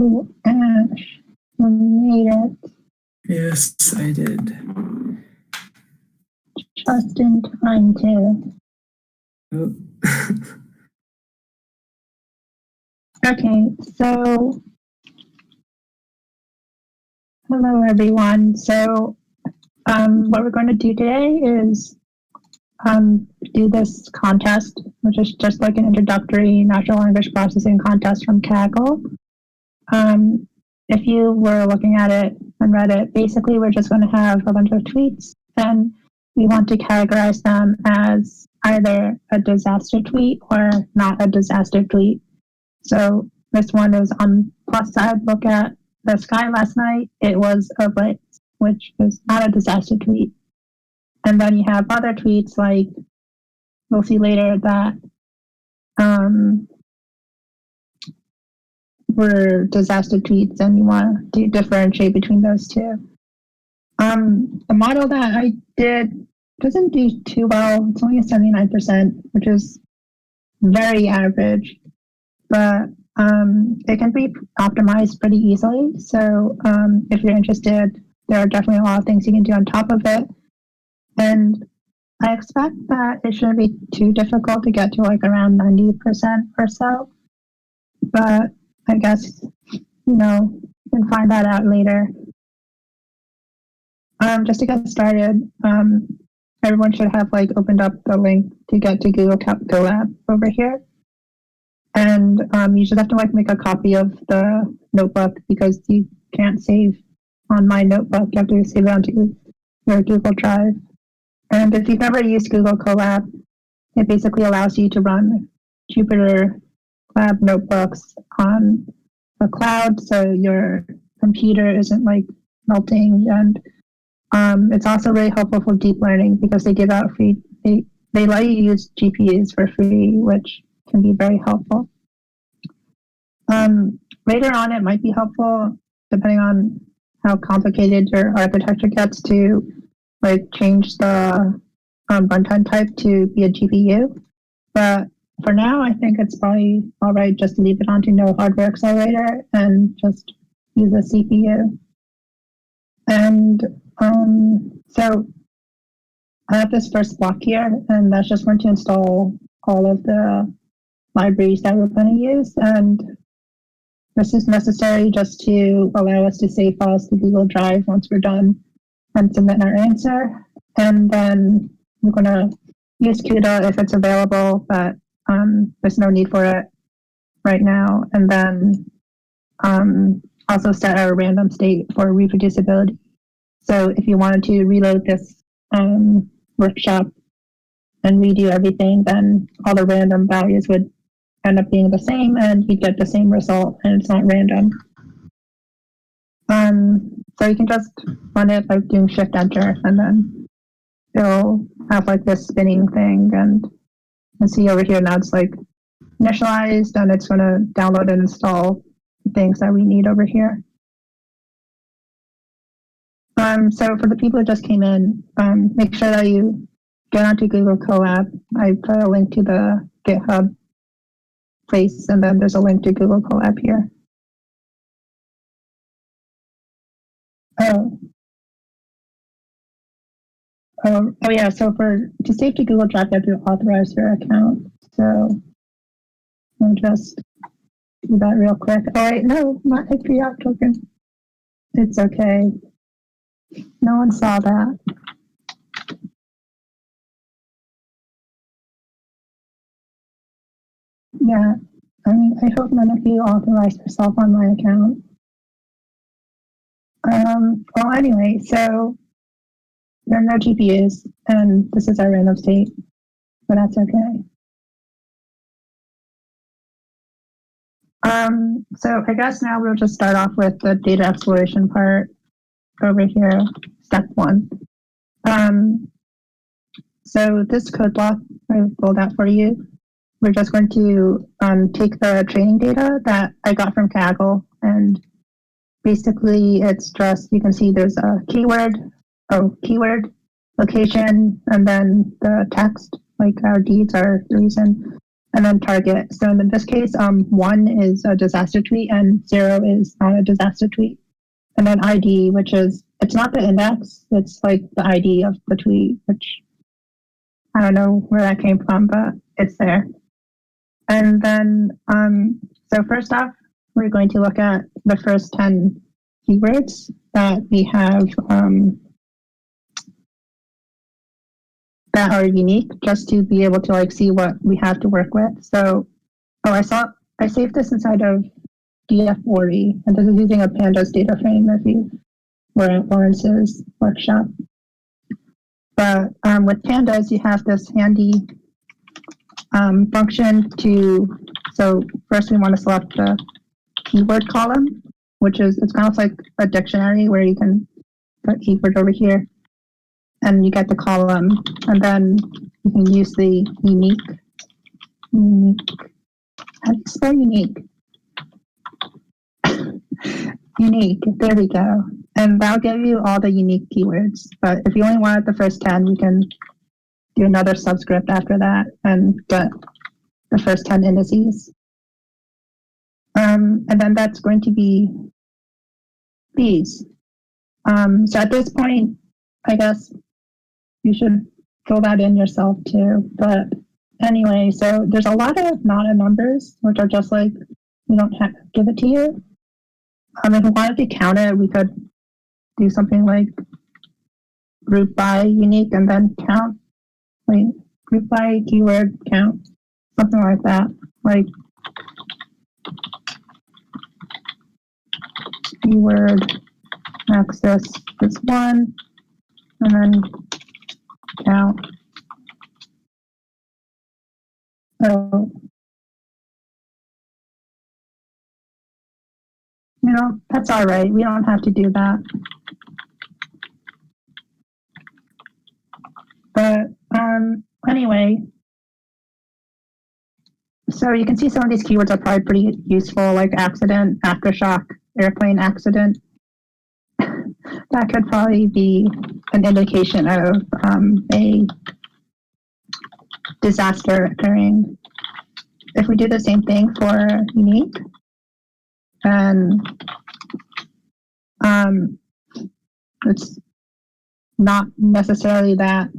Ooh, Ash, you made it. Yes, I did. Just in time, too. Oh. Okay, so hello everyone. So what we're going to do today is do this contest, which is just like an introductory natural language processing contest from Kaggle. If you were looking at it and read it, basically we're just going to have a bunch of tweets and we want to categorize them as either a disaster tweet or not a disaster tweet. So this one is on plus side, look at the sky last night. It was a blitz, which is not a disaster tweet. And then you have other tweets like we'll see later that were disaster tweets, and you want to differentiate between those two. The model that I did doesn't do too well. It's only a 79%, which is very average, but it can be optimized pretty easily. So if you're interested, there are definitely a lot of things you can do on top of it. And I expect that it shouldn't be too difficult to get to like around 90% or so. But I guess, you can find that out later. Just to get started, everyone should have like opened up the link to get to Google Colab over here. And you just have to like make a copy of the notebook because you can't save on my notebook. You have to save it onto your Google Drive. And if you've never used Google Colab, it basically allows you to run Jupyter Lab notebooks on the cloud, so your computer isn't like melting. And it's also really helpful for deep learning because they give out free. They let you use GPUs for free, which can be very helpful. Later on, it might be helpful, depending on how complicated your architecture gets, to like change the runtime type to be a GPU. But for now, I think it's probably all right just to leave it onto no hardware accelerator and just use a CPU. And so I have this first block here, and that's just going to install all of the libraries that we're going to use. And this is necessary just to allow us to save files to Google Drive once we're done and submit our answer. And then we're going to use CUDA if it's available, but there's no need for it right now. And then also set our random state for reproducibility. So if you wanted to reload this workshop and redo everything, then all the random values would end up being the same and you'd get the same result, and it's not random. So you can just run it by doing Shift Enter, and then it'll have like this spinning thing. And you see over here now it's like initialized, and it's going to download and install things that we need over here. So for the people who just came in, make sure that you get onto Google Colab. I put a link to the GitHub place, and then there's a link to Google Colab here. Oh yeah, so to save to Google Drive, you have to authorize your account. So I'll just do that real quick. Oh wait, no, not a pre-op token. It's okay. No one saw that. Yeah, I mean, I hope none of you authorized yourself on my account. Well, anyway, so there are no GPUs, and this is our random state, but that's okay. So I guess now we'll just start off with the data exploration part over here, step 1. So this code block I pulled out for you. We're just going to take the training data that I got from Kaggle, and basically it's just, you can see there's a keyword, location, and then the text, like our deeds are the reason. and then target. So in this case, 1 is a disaster tweet and 0 is not a disaster tweet. And then ID, which is, it's not the index, it's like the ID of the tweet, which I don't know where that came from, but it's there. And then, so first off, we're going to look at the first 10 keywords that we have that are unique, just to be able to like see what we have to work with. So, I saved this inside of DF40, and this is using a pandas data frame if you were at Lawrence's workshop. But with pandas, you have this handy function so first we want to select the keyword column, which is, it's kind of like a dictionary where you can put keywords over here and you get the column, and then you can use the unique, how do you spell unique? Unique, there we go. And that'll give you all the unique keywords. But if you only wanted the first 10, we can do another subscript after that and get the first 10 indices. And then that's going to be these. So at this point, I guess you should fill that in yourself too. But anyway, so there's a lot of not numbers, which are just like, we don't have to give it to you. If we wanted to count it, we could do something like group by unique and then count. Wait, group by keyword count, something like that. Like keyword access is 1, and then count. So, that's all right. We don't have to do that. But anyway, so you can see some of these keywords are probably pretty useful, like accident, aftershock, airplane accident. That could probably be an indication of a disaster occurring. If we do the same thing for unique, then it's not necessarily that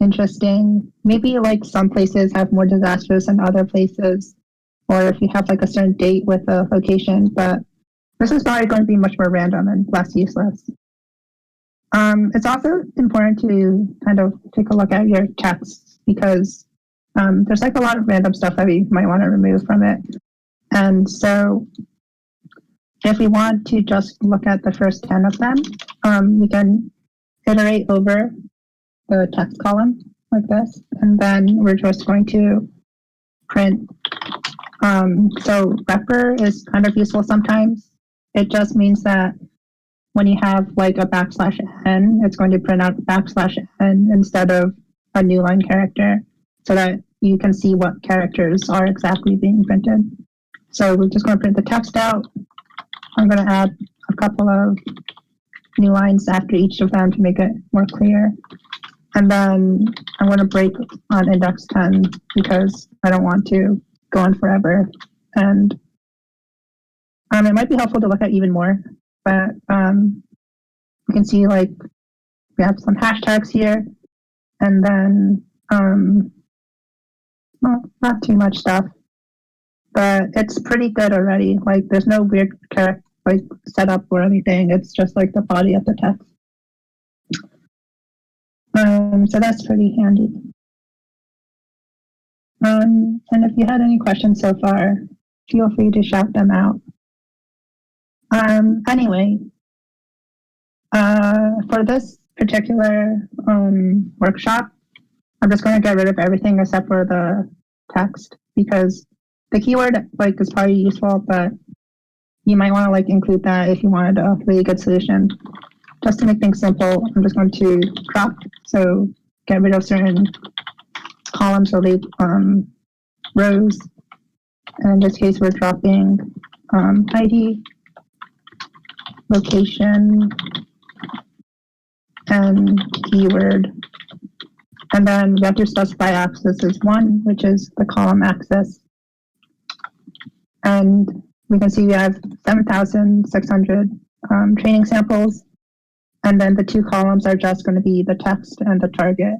interesting. Maybe like some places have more disasters than other places, or if you have like a certain date with a location, but this is probably going to be much more random and less useless. It's also important to kind of take a look at your text, because there's like a lot of random stuff that we might want to remove from it. And so if we want to just look at the first 10 of them, we can iterate over the text column like this, and then we're just going to print. So repr is kind of useful sometimes. It just means that when you have like a \n, it's going to print out \n instead of a new line character, so that you can see what characters are exactly being printed. So we're just going to print the text out. I'm going to add a couple of new lines after each of them to make it more clear. And then I'm going to break on index 10 because I don't want to go on forever. And it might be helpful to look at even more, but you can see like we have some hashtags here, and then well, not too much stuff, but it's pretty good already. Like there's no weird character like setup or anything. It's just like the body of the text. So that's pretty handy. And if you had any questions so far, feel free to shout them out. Anyway, for this particular workshop, I'm just going to get rid of everything except for the text, because the keyword like is probably useful, but you might want to like include that if you wanted a really good solution. Just to make things simple, I'm just going to crop, so get rid of certain columns or rows. And in this case, we're dropping ID, location, and keyword And then we have to specify axis as 1, which is the column axis. And we can see we have 7,600 training samples. And then the 2 columns are just going to be the text and the target.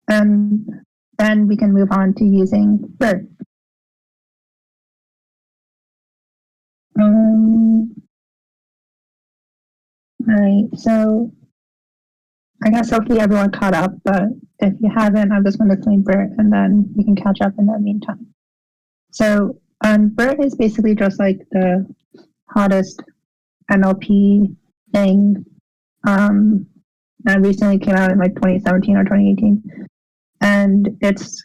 And then we can move on to using BERT. All right, so I guess hopefully everyone caught up, but if you haven't, I'm just going to explain BERT and then you can catch up in the meantime. So BERT is basically just like the hottest NLP thing that recently came out in like 2017 or 2018. And it's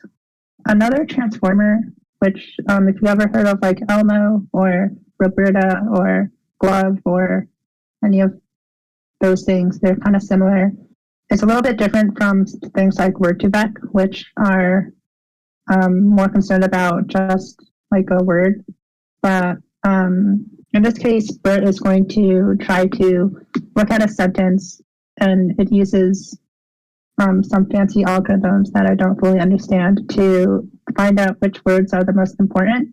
another transformer, which if you ever heard of like Elmo or Roberta or Glove or any of those things, they're kind of similar. It's a little bit different from things like Word2Vec, which are more concerned about just like a word. But in this case, BERT is going to try to look at a sentence, and it uses some fancy algorithms that I don't fully understand to find out which words are the most important.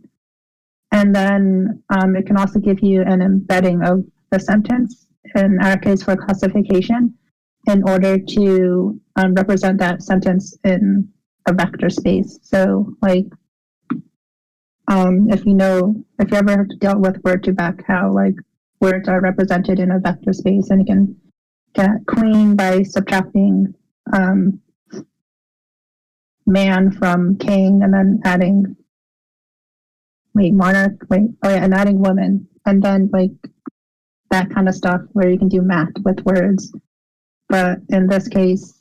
And then it can also give you an embedding of the sentence, in our case for classification, in order to represent that sentence in a vector space. So like, if you ever dealt with Word2Vec, how like words are represented in a vector space, and you can get queen by subtracting man from king, and then adding monarch, and adding woman, and then like that kind of stuff where you can do math with words. But in this case,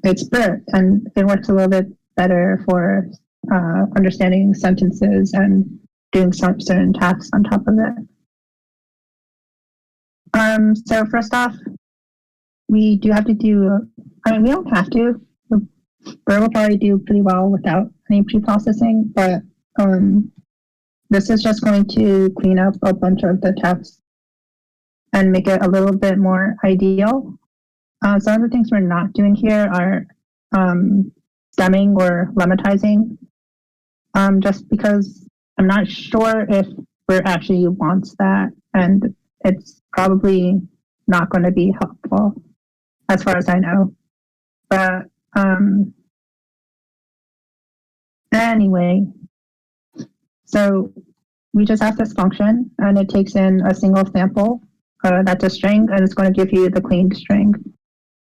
it's BERT, and it works a little bit better for understanding sentences and doing some certain tasks on top of it. So first off, we do have to do, we don't have to. BERT will probably do pretty well without any pre-processing, but this is just going to clean up a bunch of the text and make it a little bit more ideal. Some of the things we're not doing here are stemming or lemmatizing, just because I'm not sure if BERT actually wants that, and it's probably not going to be helpful as far as I know. But anyway, so we just have this function, and it takes in a single sample that's a string, and it's going to give you the cleaned string.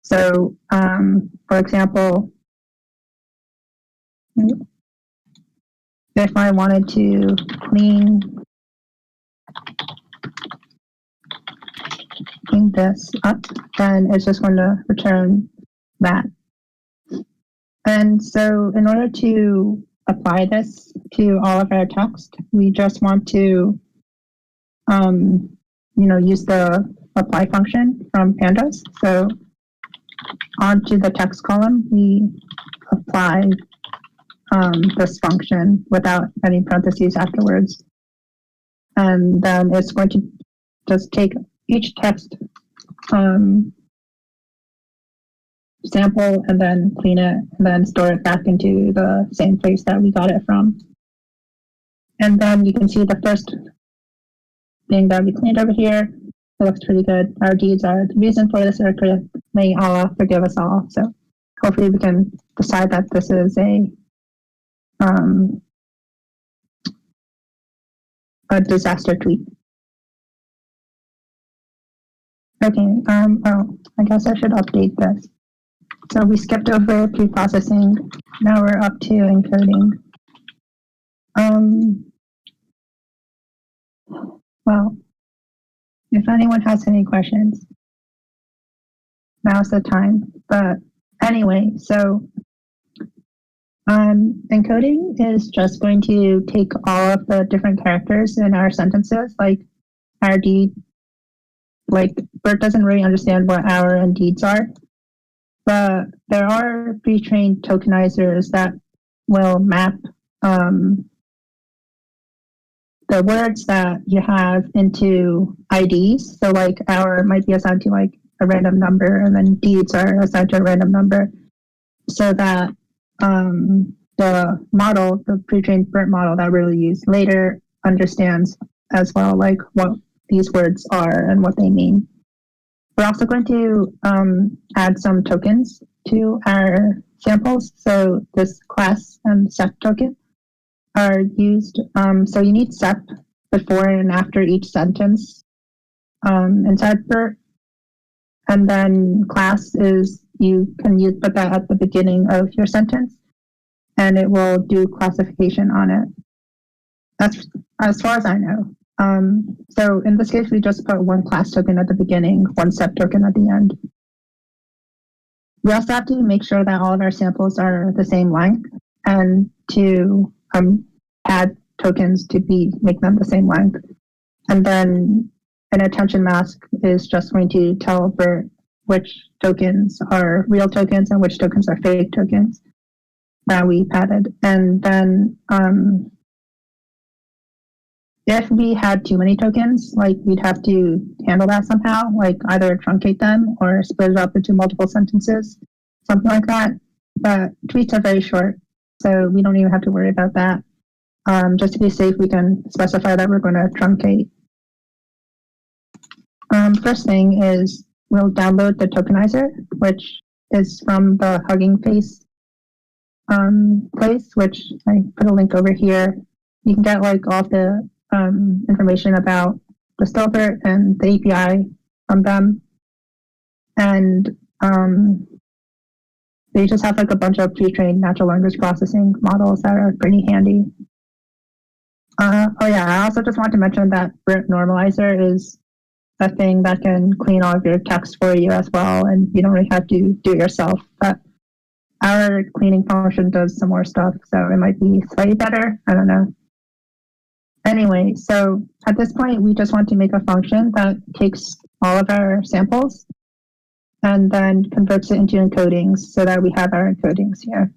So, for example, if I wanted to clean this up, then it's just going to return that. And so in order to apply this to all of our text, we just want to, use the apply function from pandas. So onto the text column, we apply this function without any parentheses afterwards. And then it's going to just take each text sample and then clean it and then store it back into the same place that we got it from. And then you can see the first thing that we cleaned over here. It looks pretty good. Our deeds are the reason for this earthquake. May Allah forgive us all. So hopefully we can decide that this is a disaster tweet. Okay, I guess I should update this. So we skipped over pre-processing. Now we're up to encoding. Well, if anyone has any questions, now's the time. But anyway, so encoding is just going to take all of the different characters in our sentences, like our deed. Like BERT doesn't really understand what our and deeds are, but there are pre-trained tokenizers that will map the words that you have into IDs. So like our might be assigned to like a random number, and then deeds are assigned to a random number, so that the model, the pre-trained BERT model that we'll use later, understands as well, like what these words are and what they mean. We're also going to add some tokens to our samples. So this class and SEP token are used. So you need SEP before and after each sentence inside BERT. And then class is, you can put that at the beginning of your sentence, and it will do classification on it. That's as far as I know. So in this case, we just put one class token at the beginning, one SEP token at the end. We also have to make sure that all of our samples are the same length, and to add tokens to make them the same length. And then an attention mask is just going to tell BERT which tokens are real tokens and which tokens are fake tokens that we padded. And then if we had too many tokens, like we'd have to handle that somehow, like either truncate them or split it up into multiple sentences, something like that. But tweets are very short, so we don't even have to worry about that. Just to be safe, we can specify that we're going to truncate. First thing is we'll download the tokenizer, which is from the Hugging Face place, which I put a link over here. You can get like all the information about the Stillbert and the API from them. And they just have like a bunch of pre-trained natural language processing models that are pretty handy. Oh yeah, I also just want to mention that BERT Normalizer is a thing that can clean all of your text for you as well, and you don't really have to do it yourself. But our cleaning function does some more stuff, so it might be slightly better. I don't know. Anyway, so at this point, we just want to make a function that takes all of our samples and then converts it into encodings so that we have our encodings here.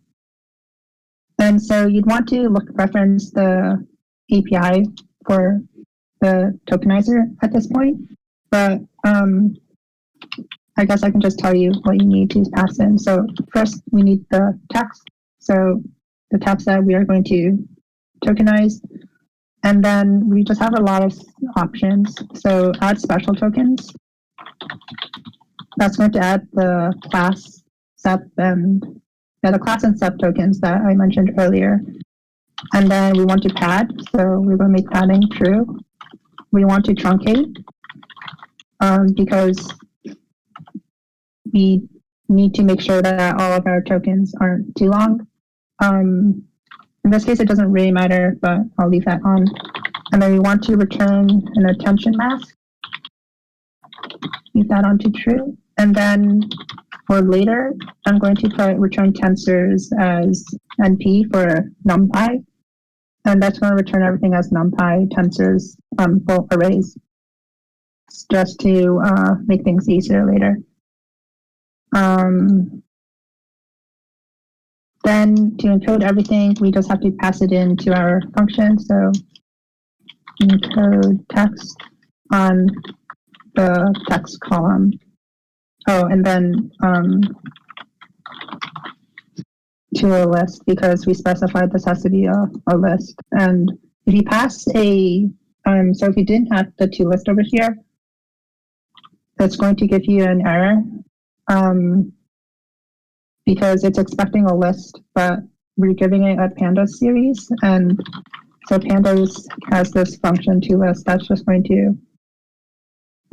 And so you'd want to reference the API for the tokenizer at this point, but I guess I can just tell you what you need to pass in. So first we need the text. So the text that we are going to tokenize. And then we just have a lot of options. So add special tokens. That's going to add the class, SEP, and the class and SEP tokens that I mentioned earlier. And then we want to pad. So we're going to make padding true. We want to truncate because we need to make sure that all of our tokens aren't too long. In this case, it doesn't really matter, but I'll leave that on. And then we want to return an attention mask. Leave that on to true. And then for later, I'm going to put return tensors as NP for NumPy. And that's going to return everything as NumPy tensors for arrays, just to make things easier later. Then to encode everything, we just have to pass it into our function. So encode text on the text column. Oh, and then to a list, because we specified this has to be a list. And if you pass a, so if you didn't have the to list over here, it's going to give you an error. Because it's expecting a list, but we're giving it a pandas series, and so pandas has this function to list that's just going to,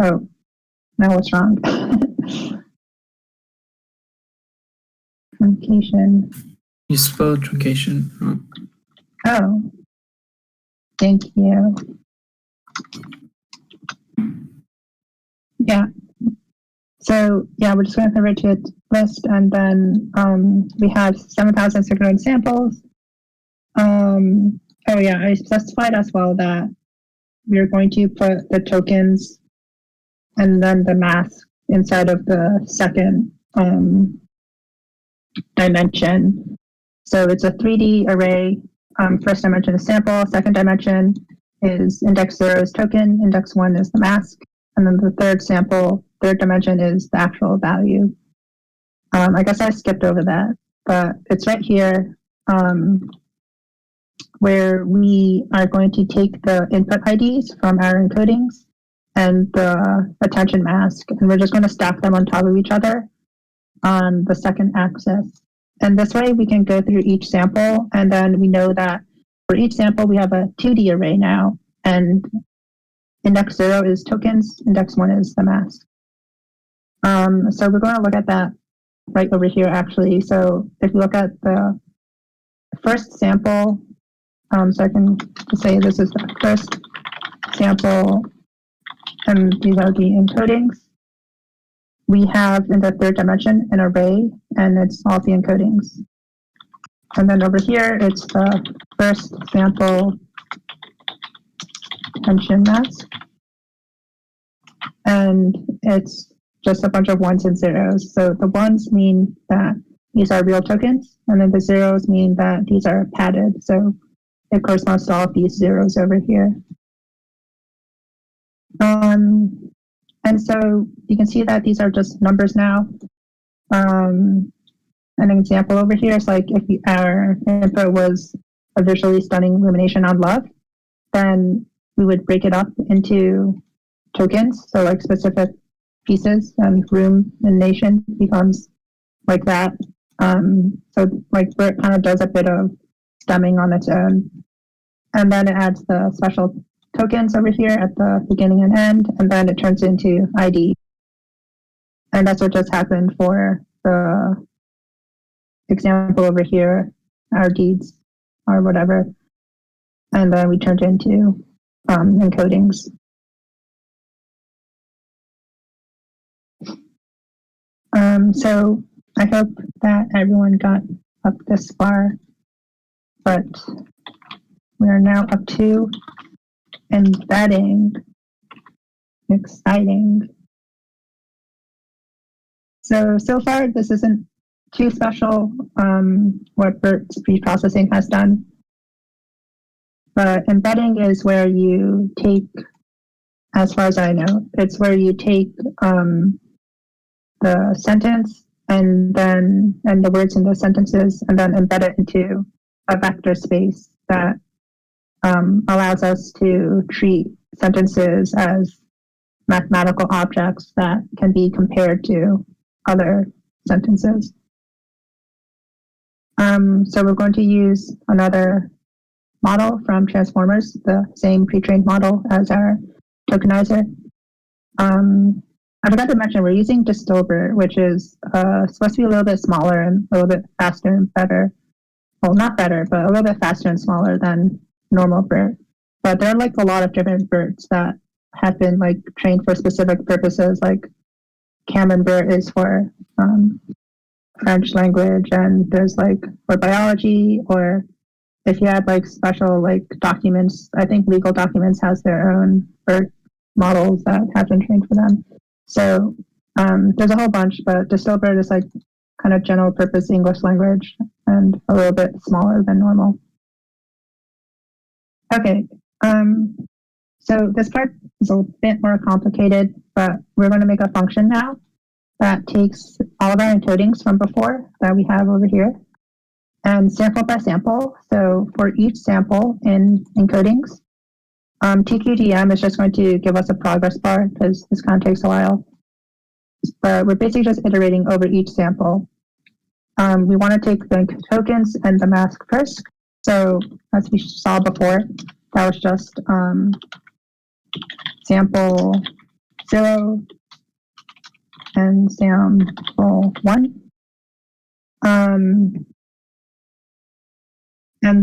oh, now what's wrong? Truncation. You spelled truncation wrong. Oh, thank you. Yeah. So yeah, we're just going to convert to a list, and then we have 7,600 samples. Oh yeah, I specified as well that we're going to put the tokens and then the mask inside of the second dimension. So it's a 3D array. First dimension is sample, second dimension is index 0 is token, index 1 is the mask, and then the third sample third dimension is the actual value. I guess I skipped over that, but it's right here where we are going to take the input IDs from our encodings and the attention mask, and we're just going to stack them on top of each other on the second axis. And this way we can go through each sample, and then we know that for each sample we have a 2D array now, and index 0 is tokens, index 1 is the mask. So we're going to look at that right over here actually. So if you look at the first sample, so I can say this is the first sample, and these are the encodings. We have in the third dimension an array, and it's all the encodings. And then over here, it's the first sample attention mask. And it's just a bunch of ones and zeros. So the ones mean that these are real tokens, and then the zeros mean that these are padded. So it corresponds to all of these zeros over here. And so you can see that these are just numbers now. An example over here is like if our input was a visually stunning rumination on love, then we would break it up into tokens. So like specific pieces, and rumination becomes like that. So like where it kind of does a bit of stemming on its own. And then it adds the special tokens over here at the beginning and end, and then it turns into ID. And that's what just happened for the example over here, our deeds or whatever. And then we turned into encodings. So I hope that everyone got up this far, but we are now up to embedding. Exciting. So far, this isn't too special what BERT's pre-processing has done. But embedding is where you take, as far as I know, it's where you take the sentence and the words in the sentences, and then embed it into a vector space that allows us to treat sentences as mathematical objects that can be compared to other sentences. So we're going to use another model from Transformers, the same pre-trained model as our tokenizer. I forgot to mention we're using Distilbert, which is supposed to be a little bit smaller and a little bit faster and better. Well, not better, but a little bit faster and smaller than normal BERT. But there are like a lot of different BERTs that have been like trained for specific purposes. Like Camembert is for French language, and there's like for biology, or if you had like special like documents, I think legal documents has their own BERT models that have been trained for them. So there's a whole bunch, but Distilbert is like kind of general purpose English language and a little bit smaller than normal. Okay, so this part is a bit more complicated, but we're going to make a function now that takes all of our encodings from before that we have over here and sample by sample. So for each sample in encodings, TQDM is just going to give us a progress bar because this kind of takes a while. But we're basically just iterating over each sample. We want to take the tokens and the mask first. So as we saw before, that was just sample 0 and sample 1. And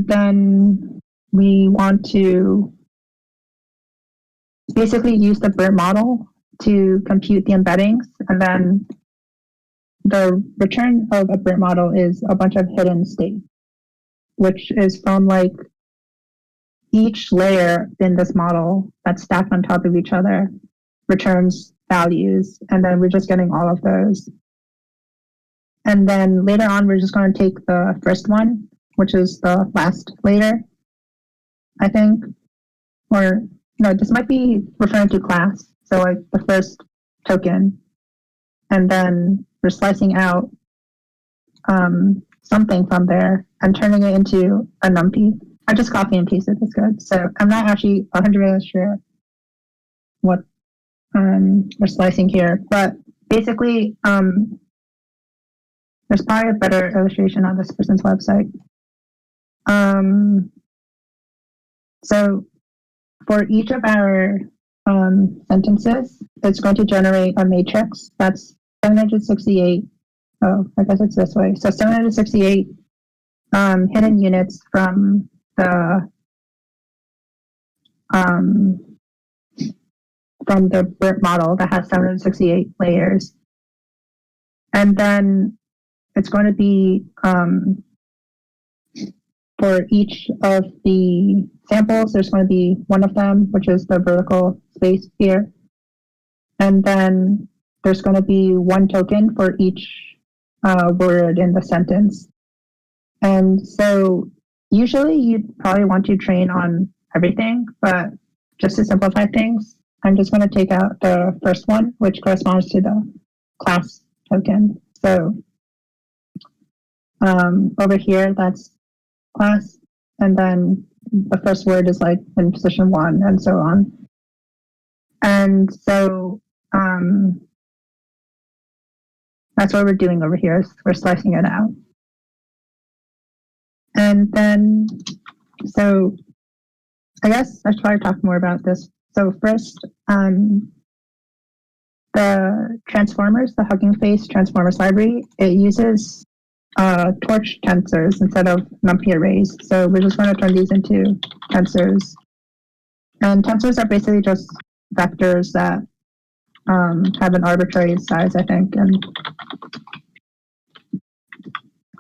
then we want to basically use the BERT model to compute the embeddings, and then the return of a BERT model is a bunch of hidden state, which is from like each layer in this model that's stacked on top of each other returns values, and then we're just getting all of those. And then later on, we're just going to take the first one, which is the last layer, I think, or no, this might be referring to class. So like the first token and then we're slicing out something from there and turning it into a numpy. I just copy and pasted this code, so I'm not actually 100% sure what we're slicing here, but basically, there's probably a better illustration on this person's website. So for each of our sentences, it's going to generate a matrix that's 768. Oh, I guess it's this way. So 768 hidden units from the BERT model that has 768 layers. And then it's going to be for each of the samples, there's going to be one of them, which is the vertical space here. And then there's going to be one token for each word in the sentence. And so usually you'd probably want to train on everything, but just to simplify things, I'm just going to take out the first one, which corresponds to the class token. So over here, that's class, and then the first word is like in position 1 and so on. And so that's what we're doing over here. We're slicing it out. And then, so I guess I should probably talk more about this. So first, the transformers, the Hugging Face transformers library, it uses torch tensors instead of numpy arrays. So we're just going to turn these into tensors. And tensors are basically just vectors that have an arbitrary size, I think, and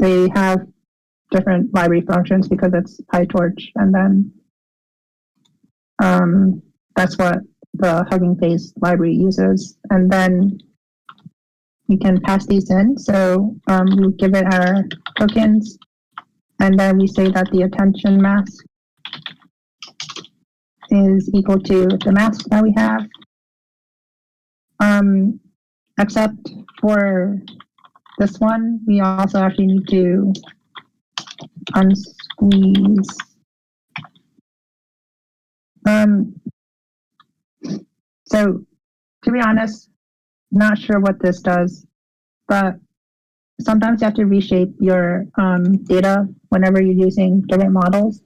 they have different library functions because it's PyTorch, and then that's what the Hugging Face library uses. And then we can pass these in. So we give it our tokens, and then we say that the attention mask is equal to the mask that we have. Except for this one, we also actually need to unsqueeze. So to be honest, not sure what this does, but sometimes you have to reshape your data whenever you're using different models.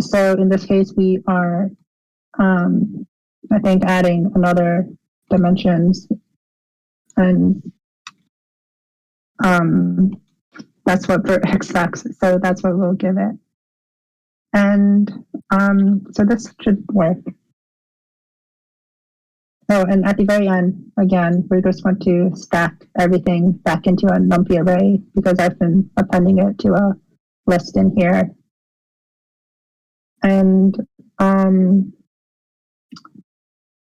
So in this case, we are, I think, adding another dimensions, and that's what BERT expects. So that's what we'll give it. And so this should work. Oh, and at the very end, again, we're just going to stack everything back into a numpy array because I've been appending it to a list in here. And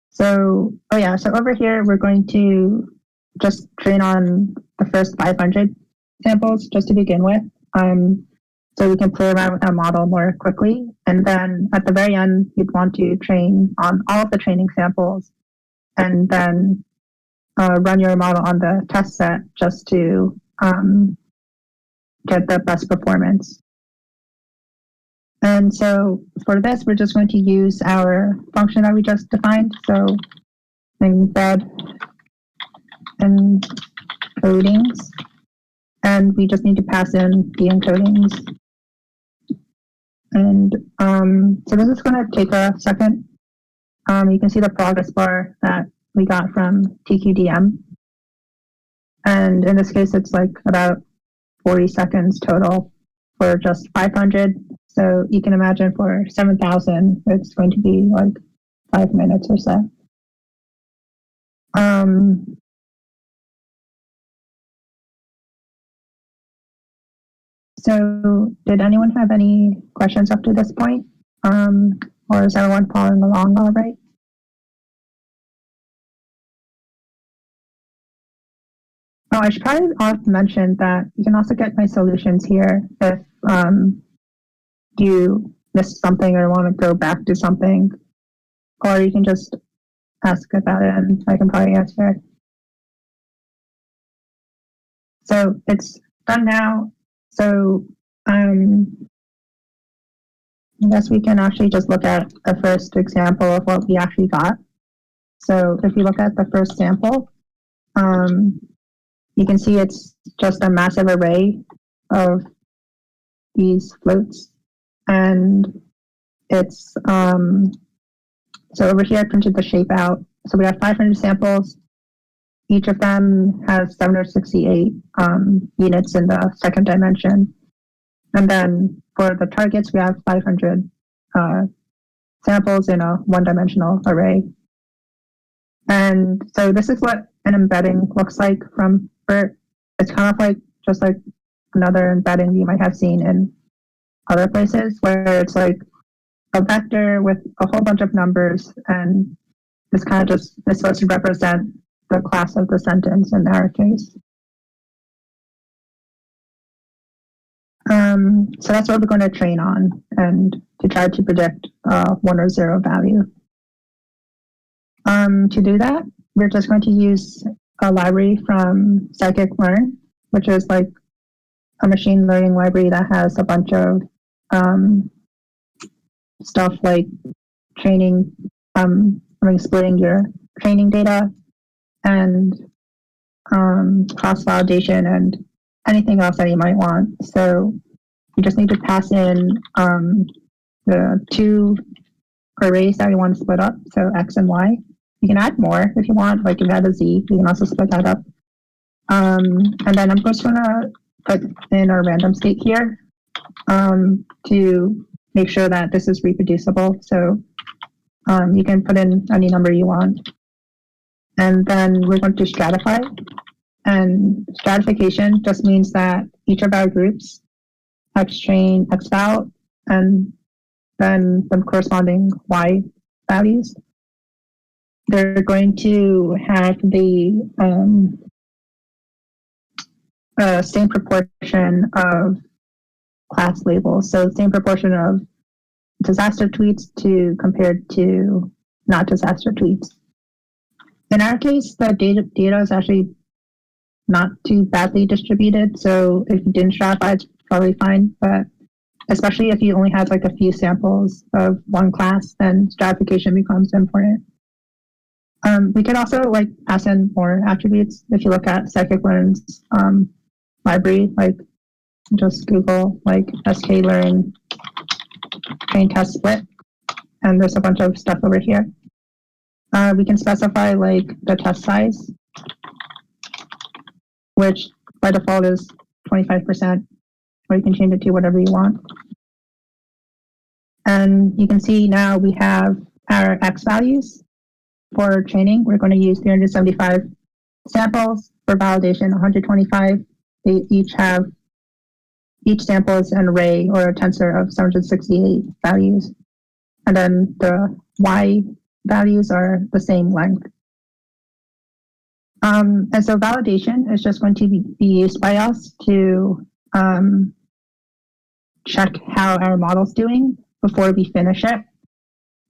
so over here, we're going to just train on the first 500 samples just to begin with. So we can play around with our model more quickly. And then at the very end, you'd want to train on all of the training samples and then run your model on the test set just to get the best performance. And so for this, we're just going to use our function that we just defined. So embed encodings, and we just need to pass in the encodings. And so this is going to take a second. You can see the progress bar that we got from TQDM. And in this case, it's like about 40 seconds total for just 500. So you can imagine for 7,000, it's going to be like 5 minutes or so. So did anyone have any questions up to this point? Or is everyone following along all right? Oh, I should probably also mention that you can also get my solutions here if you missed something or want to go back to something, or you can just ask about it and I can probably answer it. So it's done now. So I guess we can actually just look at the first example of what we actually got. So if you look at the first sample, you can see it's just a massive array of these floats. And it's, so over here I printed the shape out. So we have 500 samples. Each of them has 768 units in the second dimension. And then for the targets, we have 500 samples in a one-dimensional array. And so this is what an embedding looks like from BERT. It's kind of like just like another embedding you might have seen in other places, where it's like a vector with a whole bunch of numbers, and this kind of just is supposed to represent the class of the sentence in our case. So that's what we're going to train on, and to try to predict 1 or 0 value. To do that, we're just going to use a library from scikit-learn, which is like a machine learning library that has a bunch of stuff like training, splitting your training data, and cross-validation, and anything else that you might want. So you just need to pass in the 2 arrays that you want to split up, so X and Y. You can add more if you want, like if you add a Z, you can also split that up. And then I'm just going to put in a random state here to make sure that this is reproducible. So you can put in any number you want. And then we're going to stratify. And stratification just means that each of our groups X train, X val, and then the corresponding Y values. They're going to have the same proportion of class labels. So same proportion of disaster tweets compared to not disaster tweets. In our case, the data is actually not too badly distributed. So if you didn't stratify, it's probably fine. But especially if you only have like a few samples of one class, then stratification becomes important. We could also like pass in more attributes. If you look at scikit-learn's library, like just Google like sklearn train test split, and there's a bunch of stuff over here. We can specify like the test size, which by default is 25%, or you can change it to whatever you want. And you can see now we have our X values. For training, we're going to use 375 samples. For validation, 125. They each sample is an array or a tensor of 768 values. And then the Y values are the same length. And so validation is just going to be used by us to check how our model's doing before we finish it.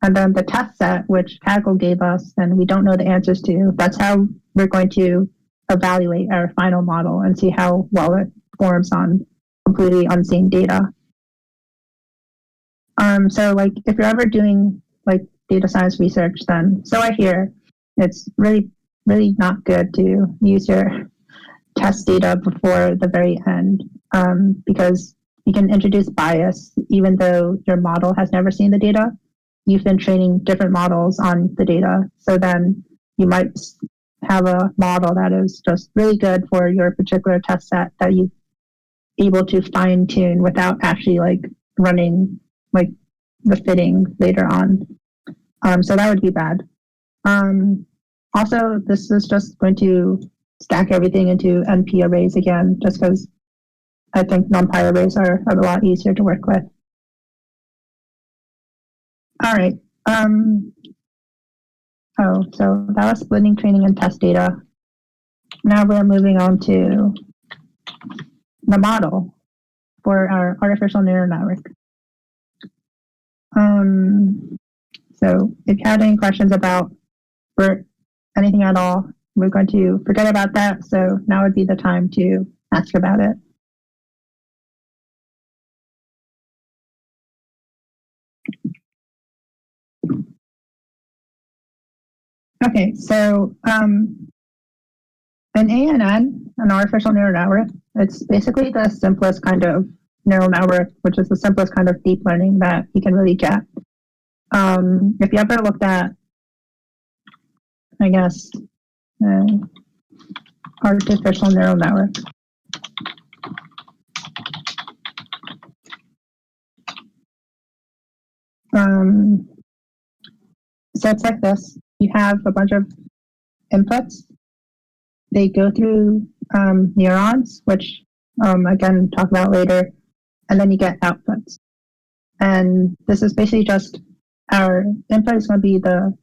And then the test set, which Kaggle gave us and we don't know the answers to, that's how we're going to evaluate our final model and see how well it performs on completely unseen data. So like if you're ever doing like data science research, then so I hear it's really not good to use your test data before the very end, because you can introduce bias even though your model has never seen the data. You've been training different models on the data. So then you might have a model that is just really good for your particular test set that you're able to fine tune without actually like running like the fitting later on. So that would be bad. Also, this is just going to stack everything into NP arrays again, just because I think NumPy arrays are a lot easier to work with. All right. So that was splitting training and test data. Now we're moving on to the model for our artificial neural network. So if you had any questions about BERT, anything at all, we're going to forget about that. So now would be the time to ask about it. Okay, so an ANN, an artificial neural network, it's basically the simplest kind of neural network, which is the simplest kind of deep learning that you can really get. If you ever looked at, I guess, artificial neural network. So it's like this. You have a bunch of inputs. They go through neurons, which again, talk about later, and then you get outputs. And this is basically just our input is going to be the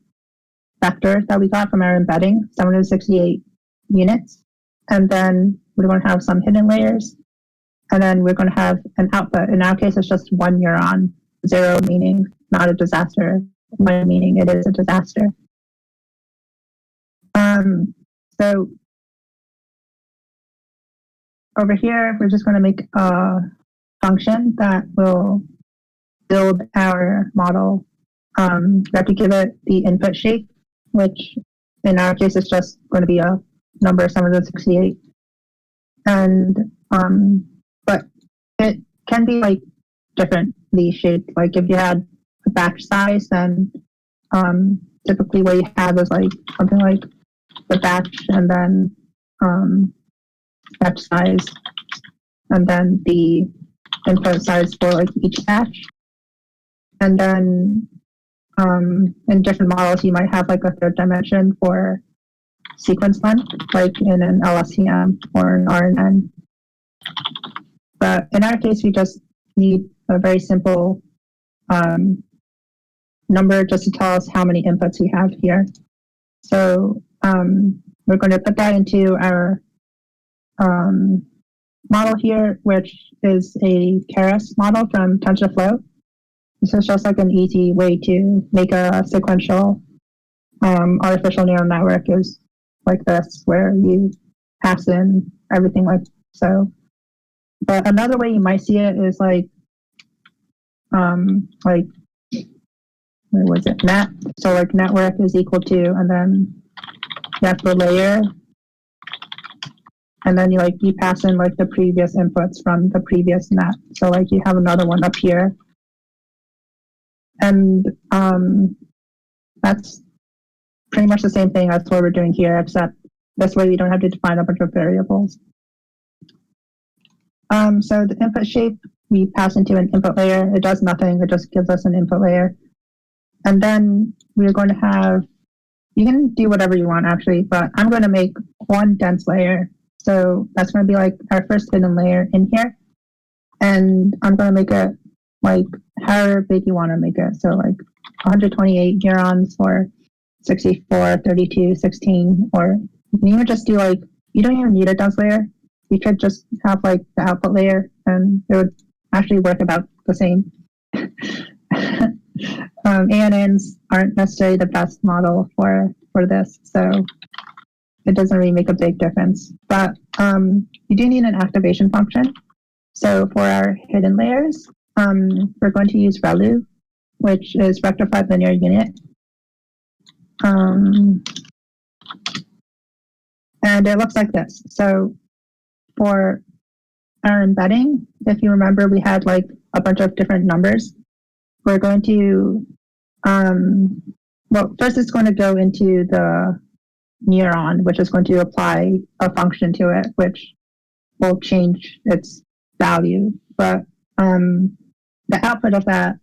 vector that we got from our embedding, 768 units. And then we're going to have some hidden layers. And then we're going to have an output. In our case, it's just one neuron, 0 meaning not a disaster, 1 meaning it is a disaster. So over here, we're just going to make a function that will build our model. We have to give it the input shape, which in our case is just going to be a number 768. And but it can be like differently shaped. Like if you had a batch size, then typically what you have is like something like the batch and then batch size and then the input size for like each batch. And then in different models, you might have like a third dimension for sequence length, like in an LSTM or an RNN. But in our case, we just need a very simple number just to tell us how many inputs we have here. So we're going to put that into our model here, which is a Keras model from TensorFlow. This is just like an easy way to make a sequential artificial neural network is like this, where you pass in everything like so. But another way you might see it is like where was it? Net. So like network is equal to, and then you have the layer, and then you pass in like the previous inputs from the previous net. So like you have another one up here, and that's pretty much the same thing as what we're doing here, except this way we don't have to define a bunch of variables. So the input shape we pass into an input layer. It does nothing. It just gives us an input layer. And then we're going to have, you can do whatever you want actually, but I'm going to make one dense layer. So that's going to be like our first hidden layer in here. And I'm going to make it like however big you want to make it. So like 128 neurons or 64, 32, 16, or you can even just do like, you don't even need a dense layer. You could just have like the output layer and it would actually work about the same. ANNs aren't necessarily the best model for this, so it doesn't really make a big difference. But you do need an activation function. So for our hidden layers, we're going to use ReLU, which is rectified linear unit. And it looks like this. So for our embedding, if you remember, we had like a bunch of different numbers. We're going to, well, first it's going to go into the neuron, which is going to apply a function to it, which will change its value. But the output of that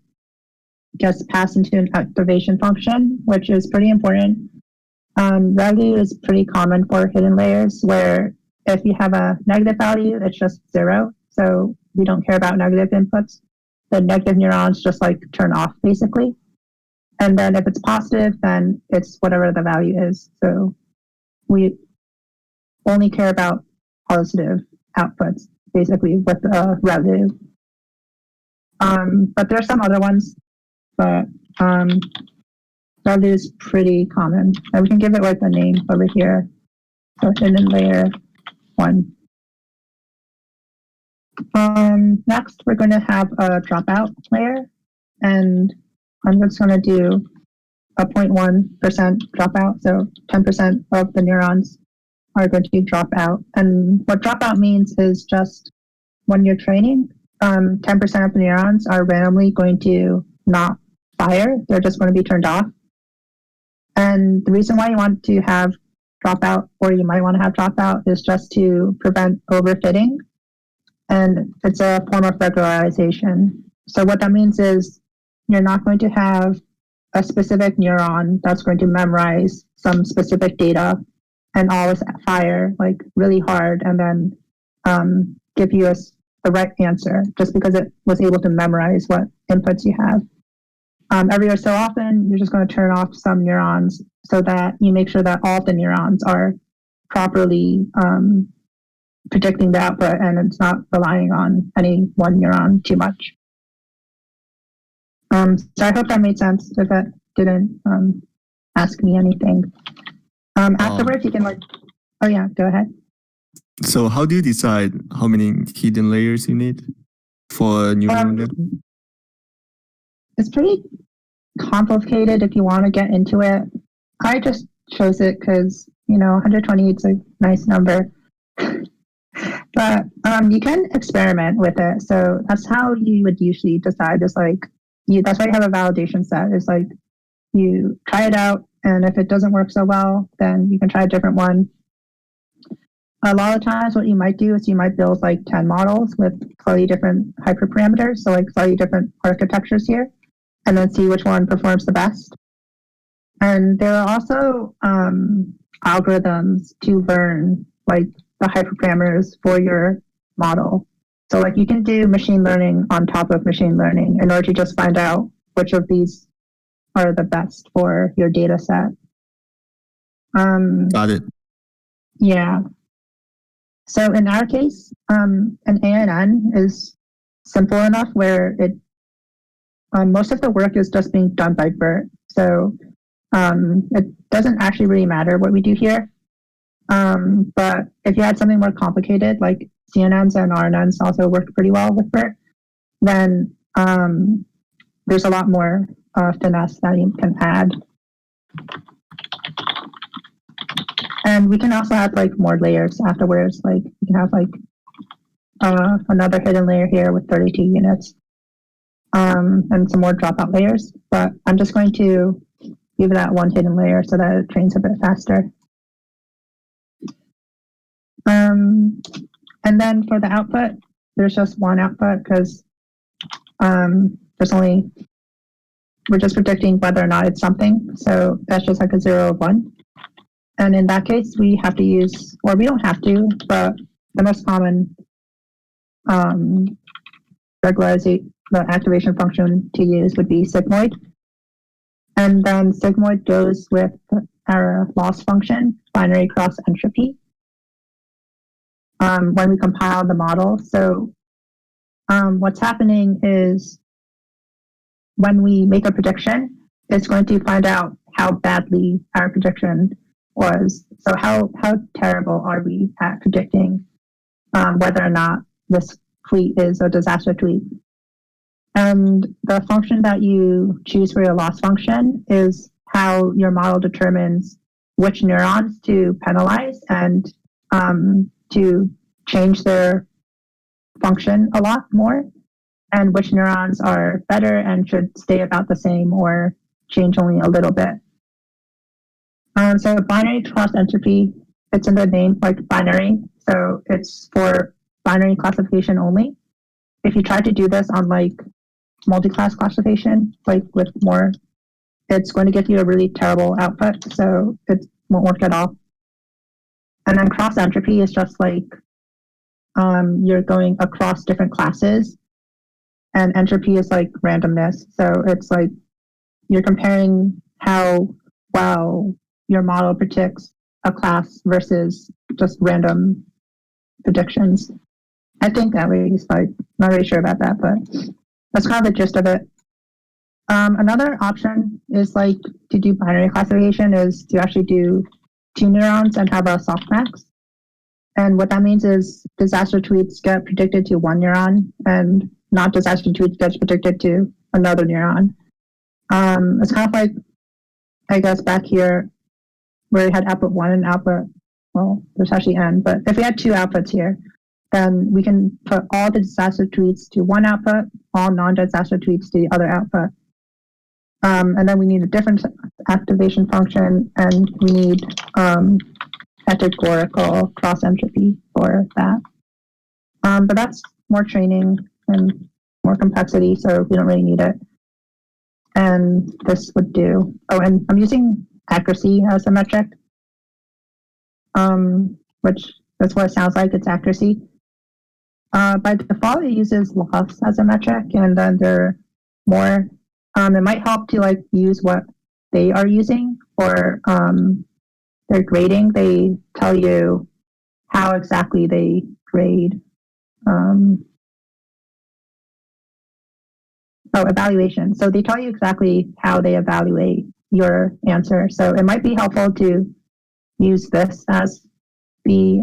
gets passed into an activation function, which is pretty important. ReLU is pretty common for hidden layers, where if you have a negative value, it's just 0. So we don't care about negative inputs. The negative neurons just like turn off basically. And then if it's positive, then it's whatever the value is. So we only care about positive outputs basically with ReLU. But there are some other ones, but ReLU is pretty common. And we can give it like a name over here. So hidden layer 1. Next, we're going to have a dropout layer, and I'm just going to do a 0.1% dropout, so 10% of the neurons are going to drop out. And what dropout means is just when you're training, 10% of the neurons are randomly going to not fire. They're just going to be turned off. And the reason why you want to have dropout, or you might want to have dropout, is just to prevent overfitting. And it's a form of regularization. So what that means is you're not going to have a specific neuron that's going to memorize some specific data and always fire like really hard and then give you the right answer just because it was able to memorize what inputs you have. Every so often, you're just going to turn off some neurons so that you make sure that all the neurons are properly predicting the output and it's not relying on any one neuron too much. So I hope that made sense. If it didn't, ask me anything. Afterwards, you can oh yeah, go ahead. So how do you decide how many hidden layers you need for a neural network? It's pretty complicated if you want to get into it. I just chose it because, 120 is a nice number. But you can experiment with it. So that's how you would usually decide. Is that's why you have a validation set. Is like you try it out, and if it doesn't work so well, then you can try a different one. A lot of times, what you might do is you might build 10 models with slightly different hyperparameters, so slightly different architectures here, and then see which one performs the best. And there are also algorithms to learn the hyperparameters for your model. So you can do machine learning on top of machine learning in order to just find out which of these are the best for your data set. Got it. Yeah. So in our case, an ANN is simple enough where most of the work is just being done by BERT. So it doesn't actually really matter what we do here. But if you had something more complicated, like CNNs and RNNs also work pretty well with BERT, then there's a lot more finesse that you can add. And we can also add more layers afterwards. You can have another hidden layer here with 32 units and some more dropout layers. But I'm just going to leave it at one hidden layer so that it trains a bit faster. And then for the output, there's just one output because we're just predicting whether or not it's something. So that's just a 0 or 1. And in that case, we have to use, or we don't have to, but the most common the activation function to use would be sigmoid. And then sigmoid goes with our loss function, binary cross entropy, when we compile the model. So what's happening is when we make a prediction, it's going to find out how badly our prediction was. So how terrible are we at predicting whether or not this tweet is a disaster tweet? And the function that you choose for your loss function is how your model determines which neurons to penalize and to change their function a lot more, and which neurons are better and should stay about the same or change only a little bit. So binary cross entropy, it's in the name binary, so it's for binary classification only. If you try to do this on multi-class classification, with more, it's going to give you a really terrible output, so it won't work at all. And then cross entropy is just you're going across different classes, and entropy is randomness. So it's you're comparing how well your model predicts a class versus just random predictions. I think at least, not really sure about that, but that's kind of the gist of it. Another option is to do binary classification is to actually do 2 neurons and have a softmax. And what that means is disaster tweets get predicted to one neuron and not disaster tweets gets predicted to another neuron. It's kind of like, I guess, back here where we had output 1 and output, well, there's actually n, but if we had 2 outputs here, then we can put all the disaster tweets to one output, all non-disaster tweets to the other output. And then we need a different activation function, and we need categorical cross entropy for that. But that's more training and more complexity, so we don't really need it. And this would do, oh, and I'm using accuracy as a metric, which that's what it sounds like, it's accuracy. By default, it uses loss as a metric, and then there are more. It might help to like use what they are using for their grading. They tell you how exactly they grade. Evaluation. So they tell you exactly how they evaluate your answer. So it might be helpful to use this as the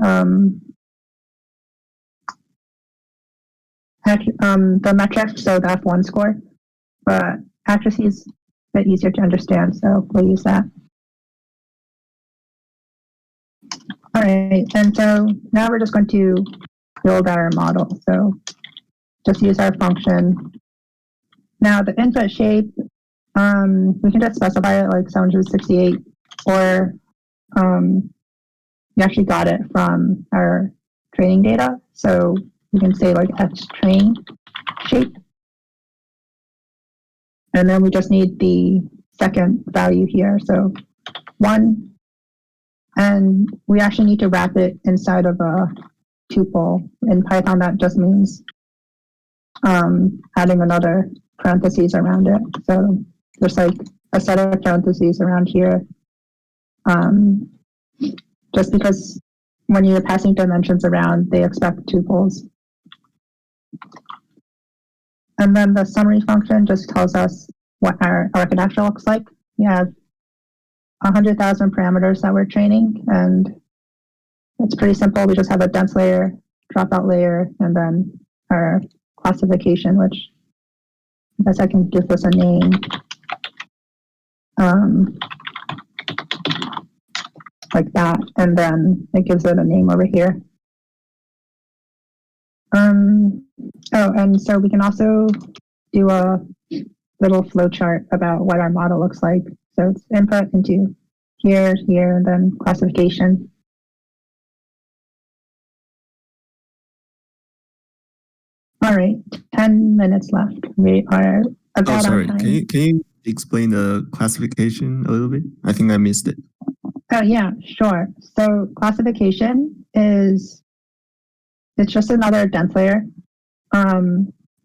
metric, so the F1 score. But accuracy is a bit easier to understand, so we'll use that. All right, and so now we're just going to build our model. So just use our function. Now the input shape, we can just specify it like 768, or we actually got it from our training data. So we can say like xtrain shape. And then we just need the second value here. So 1, and we actually need to wrap it inside of a tuple. In Python, that just means adding another parentheses around it. So there's like a set of parentheses around here. Just because when you're passing dimensions around, they expect tuples. And then the summary function just tells us what our architecture looks like. We have 100,000 parameters that we're training, and it's pretty simple. We just have a dense layer, dropout layer, and then our classification, which I guess I can give this a name. Like that, and then it gives it a name over here. Oh, and so we can also do a little flow chart about what our model looks like. So it's input into here, here, and then classification. All right, 10 minutes left. We are about on time. Can you explain the classification a little bit? I think I missed it. Oh yeah, sure. So classification is, it's just another dense layer,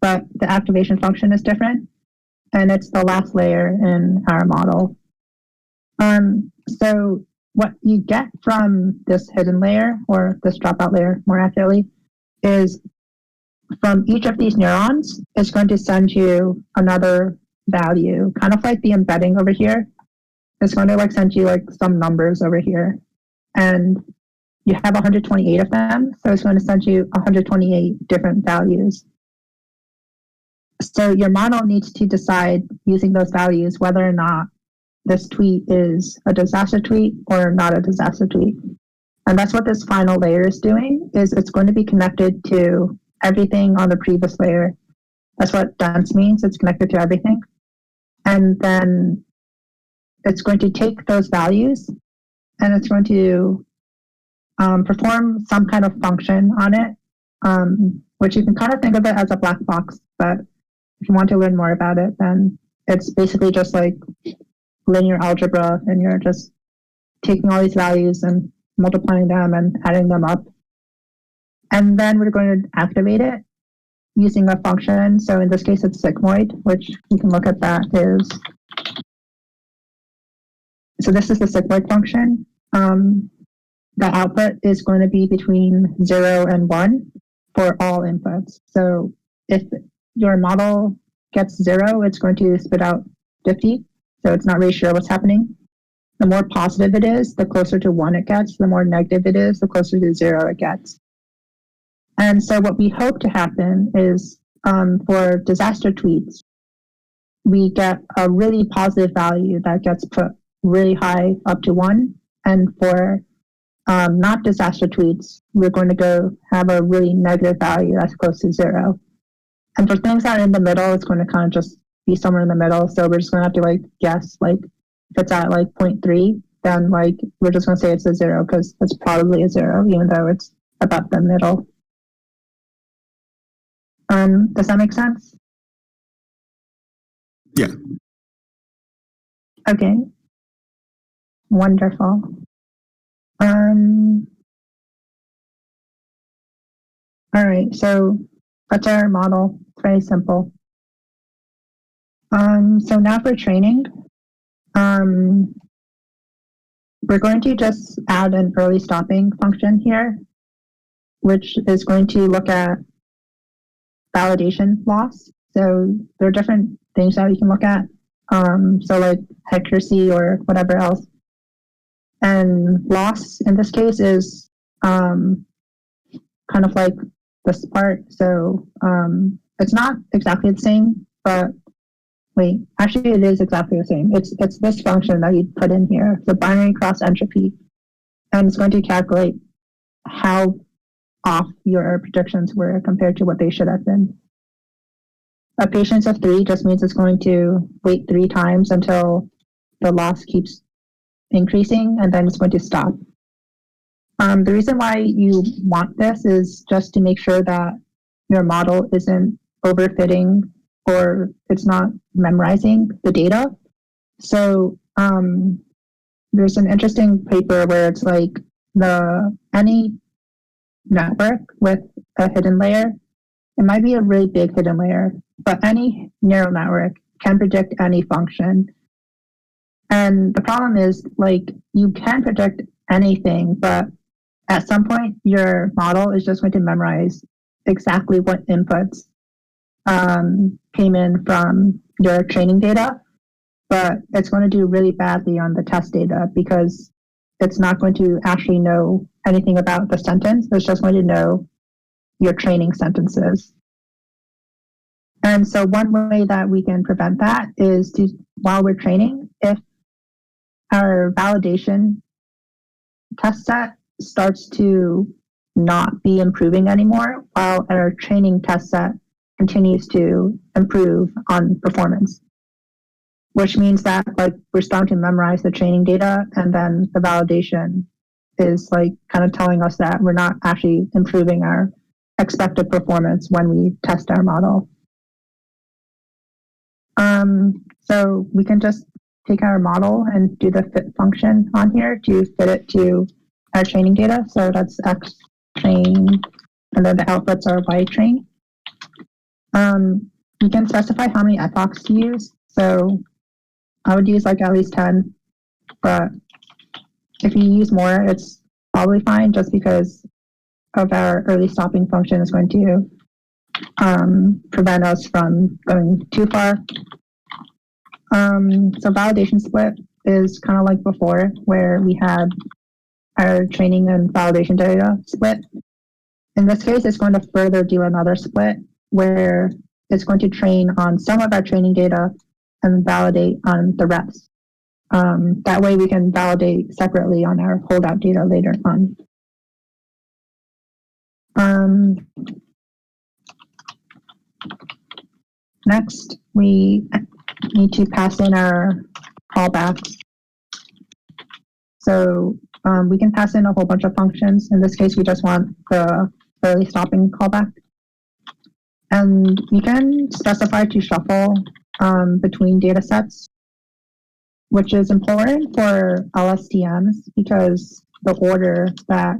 but the activation function is different, and it's the last layer in our model. So what you get from this hidden layer, or this dropout layer more accurately, is from each of these neurons, it's going to send you another value, kind of like the embedding over here. It's going to like send you like some numbers over here, and you have 128 of them, so it's going to send you 128 different values. So your model needs to decide using those values whether or not this tweet is a disaster tweet or not a disaster tweet. And that's what this final layer is doing, is it's going to be connected to everything on the previous layer. That's what dense means, it's connected to everything. And then it's going to take those values and it's going to perform some kind of function on it, which you can kind of think of it as a black box, but if you want to learn more about it, then it's basically just like linear algebra, and you're just taking all these values and multiplying them and adding them up. And then we're going to activate it using a function. So in this case, it's sigmoid, which you can look at that is, so this is the sigmoid function. The output is going to be between 0 and 1 for all inputs. So if your model gets 0, it's going to spit out 50. So it's not really sure what's happening. the more positive it is, the closer to 1 it gets. The more negative it is, the closer to 0 it gets. And so what we hope to happen is for disaster tweets, we get a really positive value that gets put really high up to 1. And for not disaster tweets, we're going to go have a really negative value that's close to 0. And for things that are in the middle, it's going to kind of just be somewhere in the middle. So we're just going to have to like guess, like if it's at like 0.3, then like we're just going to say it's a 0 because it's probably a 0, even though it's about the middle. Does that make sense? Yeah. Okay. Wonderful. All right, so that's our model. It's very simple. So now for training, we're going to just add an early stopping function here, which is going to look at validation loss. So there are different things that you can look at. So like accuracy or whatever else. And loss in this case is kind of like this part. So it's not exactly the same, but wait, actually it is exactly the same. It's this function that you put in here, the binary cross entropy, and it's going to calculate how off your predictions were compared to what they should have been. A patience of 3 just means it's going to wait 3 times until the loss keeps increasing, and then it's going to stop. The reason why you want this is just to make sure that your model isn't overfitting or it's not memorizing the data. So there's an interesting paper where it's like any network with a hidden layer, it might be a really big hidden layer, but any neural network can predict any function. And the problem is, like, you can predict anything, but at some point, your model is just going to memorize exactly what inputs came in from your training data, but it's going to do really badly on the test data because it's not going to actually know anything about the sentence. It's just going to know your training sentences. And so one way that we can prevent that is to, while we're training, if our validation test set starts to not be improving anymore, while our training test set continues to improve on performance, which means that like we're starting to memorize the training data, and then the validation is like kind of telling us that we're not actually improving our expected performance when we test our model. So we can just take our model and do the fit function on here to fit it to our training data. So that's X train, and then the outputs are Y train. You can specify how many epochs to use. So I would use like at least 10, but if you use more, it's probably fine just because of our early stopping function is going to prevent us from going too far. So validation split is kind of like before, where we had our training and validation data split. In this case, it's going to further do another split where it's going to train on some of our training data and validate on the rest. That way we can validate separately on our holdout data later on. Next, we need to pass in our callbacks. So we can pass in a whole bunch of functions. In this case, we just want the early stopping callback. And you can specify to shuffle between data sets, which is important for LSTMs because the order that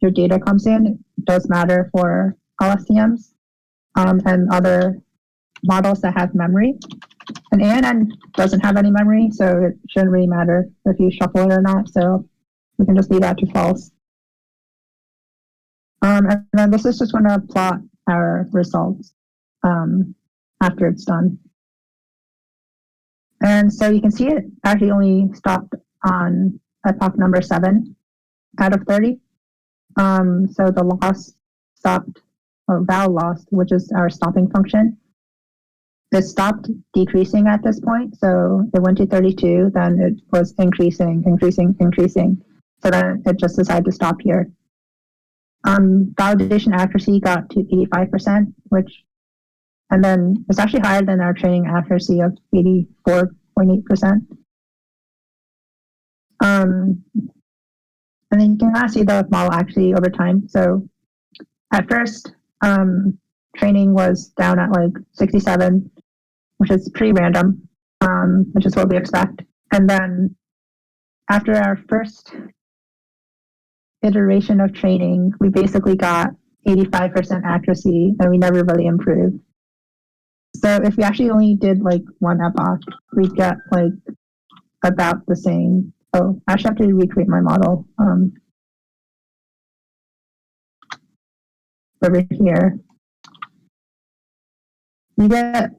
your data comes in does matter for LSTMs and other models that have memory. And ANN doesn't have any memory, so it shouldn't really matter if you shuffle it or not. So we can just leave that to false. And then this is just going to plot our results after it's done. And so you can see it actually only stopped on epoch number 7 out of 30. So the loss stopped, or val loss, which is our stopping function, it stopped decreasing at this point. So it went to 32, then it was increasing. So then it just decided to stop here. Validation accuracy got to 85%, and then it's actually higher than our training accuracy of 84.8%. And then you can kind of see the model actually over time. So at first, training was down at like 67, which is pretty random, which is what we expect. And then after our first iteration of training, we basically got 85% accuracy, and we never really improved. So if we actually only did like one epoch, we'd get like about the same. Oh, I actually have to recreate my model over here. You get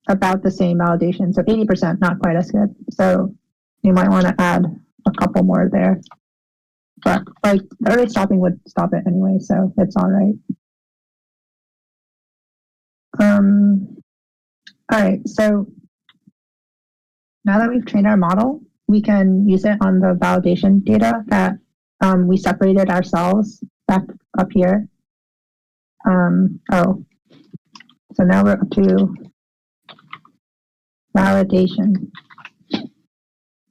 about the same validation, so 80%, not quite as good. So you might want to add a couple more there. But like the early stopping would stop it anyway, so it's all right. All right, so now that we've trained our model, we can use it on the validation data that we separated ourselves back up here. So now we're up to validation.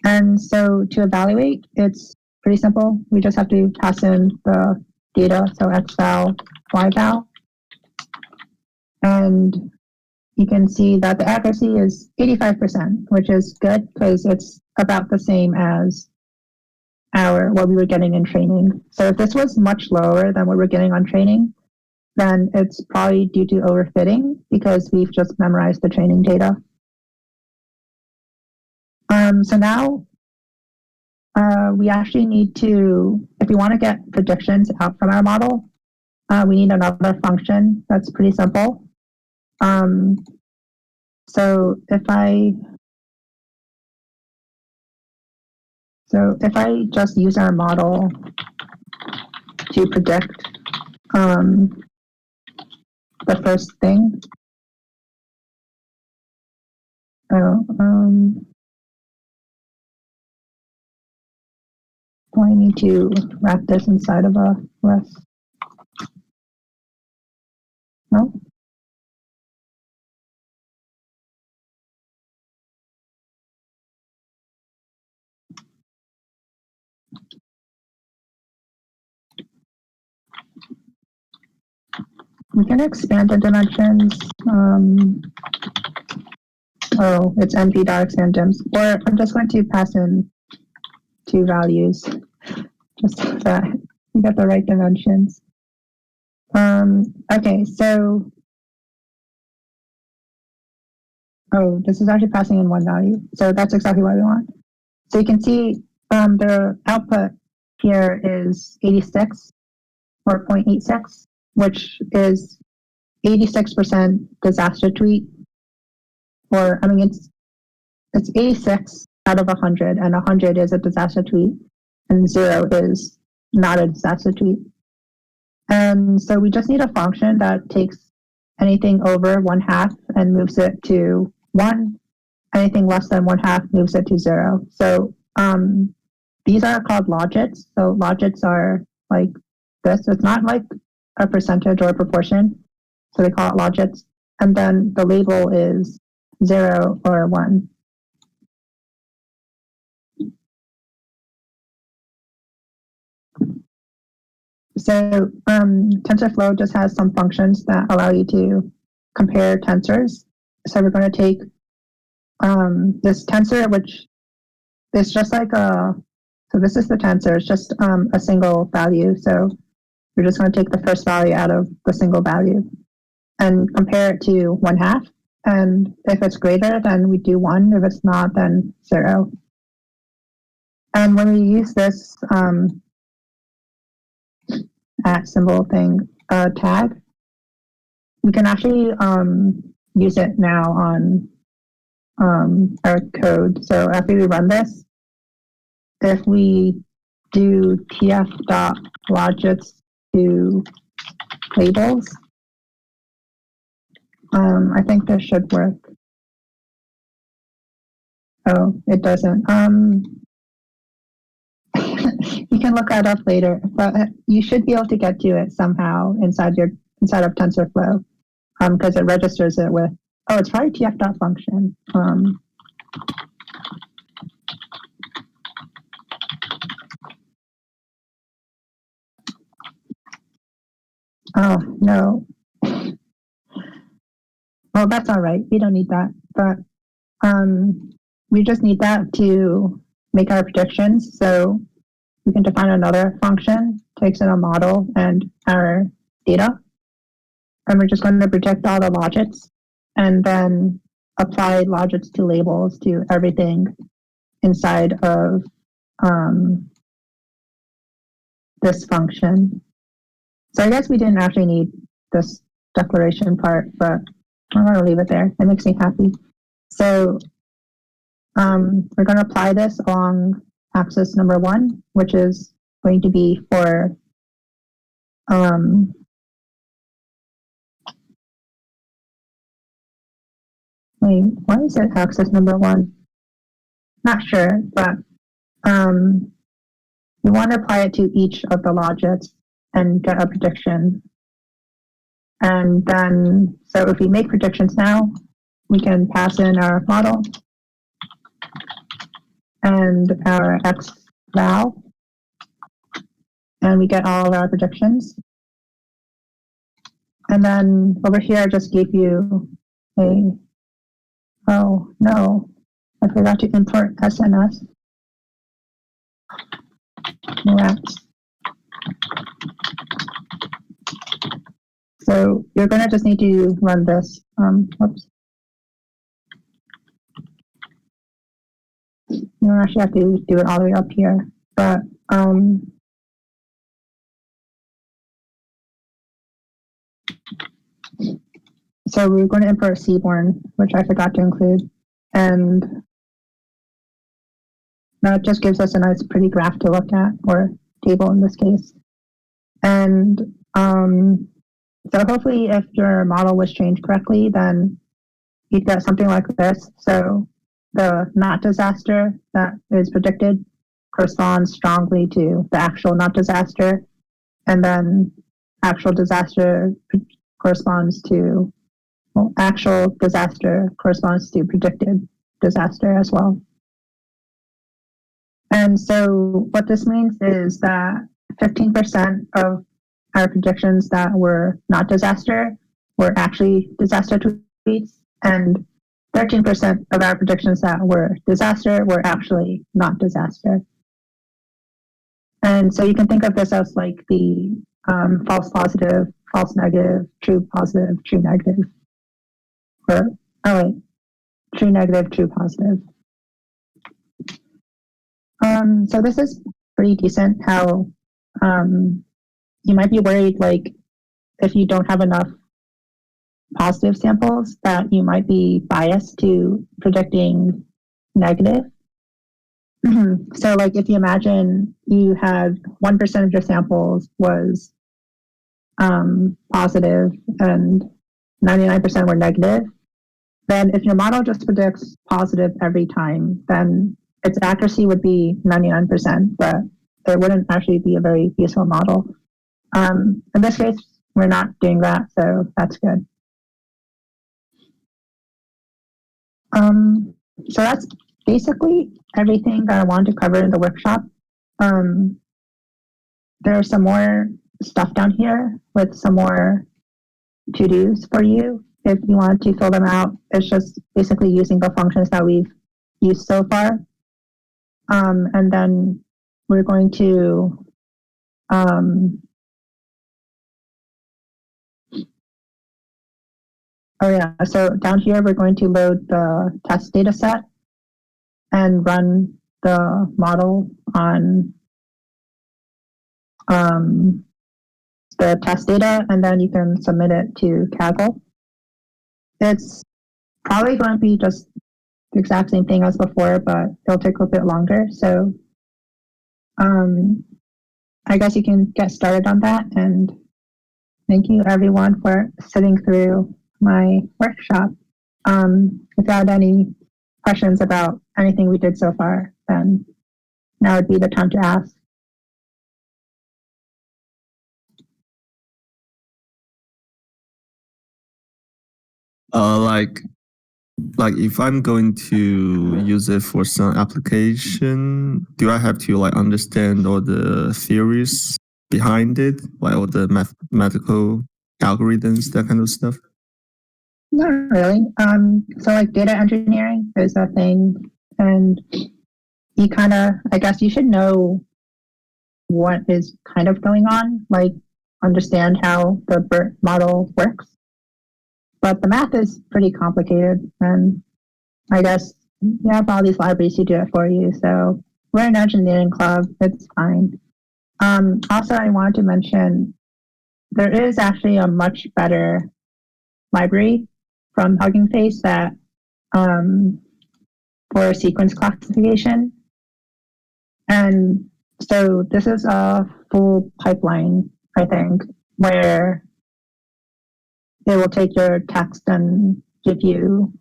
And so to evaluate, it's pretty simple. We just have to pass in the data, so xval, yval. And you can see that the accuracy is 85%, which is good because it's about the same as what we were getting in training. So if this was much lower than what we're getting on training, then it's probably due to overfitting because we've just memorized the training data. So now we actually need to, if we want to get predictions out from our model, we need another function that's pretty simple. So if I just use our model to predict the first thing, I need to wrap this inside of a list. No? We can expand the dimensions. It's np.expand dims. Or I'm just going to pass in 2 values just so that we get the right dimensions. Okay, so this is actually passing in 1 value. So that's exactly what we want. So you can see the output here is 86 or 0.86, which is 86% disaster tweet. Or I mean, it's 86 out of 100, and 100 is a disaster tweet, and 0 is not a disaster tweet. And so we just need a function that takes anything over 1/2 and moves it to 1. Anything less than 1/2 moves it to 0. So these are called logits. So logits are like this. It's not like a percentage or a proportion. So they call it logits. And then the label is 0 or 1. So TensorFlow just has some functions that allow you to compare tensors. So we're going to take this tensor, which is just like so this is the tensor, it's just a single value. So we're just going to take the first value out of the single value and compare it to 1/2. And if it's greater, then we do 1. If it's not, then 0. And when we use this at symbol thing tag, we can actually use it now on our code. So after we run this, if we do tf.logits to labels, I think this should work. Oh, it doesn't. You can look that up later, but you should be able to get to it somehow inside of TensorFlow, because it registers it with. Oh, it's probably tf.function. Oh no. Well, that's all right. We don't need that, but we just need that to make our predictions. So we can define another function, takes in a model and our data, and we're just going to predict all the logits and then apply logits to labels to everything inside of this function. So I guess we didn't actually need this declaration part, but I'm going to leave it there. It makes me happy. So we're going to apply this along axis number 1, which is going to be for wait, why is it axis number 1? Not sure, but we want to apply it to each of the logits and get a prediction. And then, so if we make predictions now, we can pass in our model and our x val, and we get all of our predictions. And then over here, I just gave you a, oh no, I forgot to import SNS. Rats. So you're going to just need to run this. Whoops. You don't actually have to do it all the way up here, but so we're going to import Seaborn, which I forgot to include, and that just gives us a nice pretty graph to look at, or table in this case. And so hopefully if your model was trained correctly, then you'd get something like this. So the not disaster that is predicted corresponds strongly to the actual not disaster, and then actual disaster corresponds to, well, actual disaster corresponds to predicted disaster as well. And so what this means is that 15% of our predictions that were not disaster were actually disaster tweets, and 13% of our predictions that were disaster were actually not disaster. And so you can think of this as like the false positive, false negative, true positive, true negative. Or, oh wait, true negative, true positive. So this is pretty decent how you might be worried, like, if you don't have enough positive samples, that you might be biased to predicting negative. So like if you imagine you had 1% of your samples was positive and 99% were negative, then if your model just predicts positive every time, then its accuracy would be 99%, but it wouldn't actually be a very useful model. In this case, we're not doing that, so that's good. So that's basically everything that I wanted to cover in the workshop. There's some more stuff down here with some more to-dos for you. If you want to fill them out, it's just basically using the functions that we've used so far. And then we're going to oh yeah, so down here we're going to load the test data set and run the model on the test data, and then you can submit it to Kaggle. It's probably going to be just the exact same thing as before, but it'll take a bit longer. So I guess you can get started on that. And thank you everyone for sitting through my workshop. If you had any questions about anything we did so far, then now would be the time to ask. Like if I'm going to use it for some application, do I have to like understand all the theories behind it, like all the mathematical algorithms, that kind of stuff? Not really. So like data engineering is a thing, and you kind of, I guess you should know what is kind of going on, like understand how the BERT model works. But the math is pretty complicated, and I guess you have all these libraries to do it for you. So we're an engineering club; it's fine. Also, I wanted to mention there is actually a much better library from Hugging Face that for sequence classification. And so this is a full pipeline, I think, where it will take your text and give you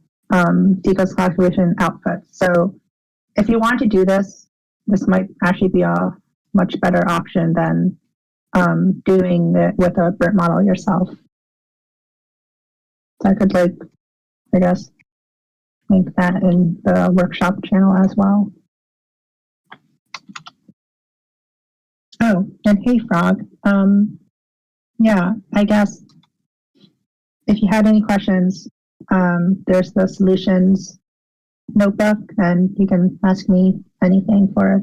sequence classification outputs. So if you want to do this, this might actually be a much better option than doing it with a BERT model yourself. So I could I guess, link that in the workshop channel as well. Oh, and hey, Frog. Yeah, I guess if you had any questions, there's the solutions notebook, and you can ask me anything for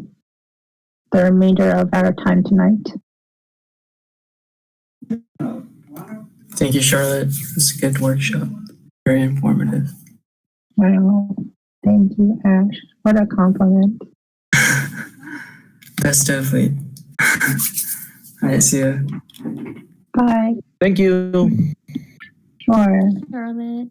the remainder of our time tonight. Thank you, Charlotte. It's a good workshop. Very informative. Wow, thank you, Ash. What a compliment. That's definitely. All right, see ya. Bye. Thank you. Sure. Charlotte.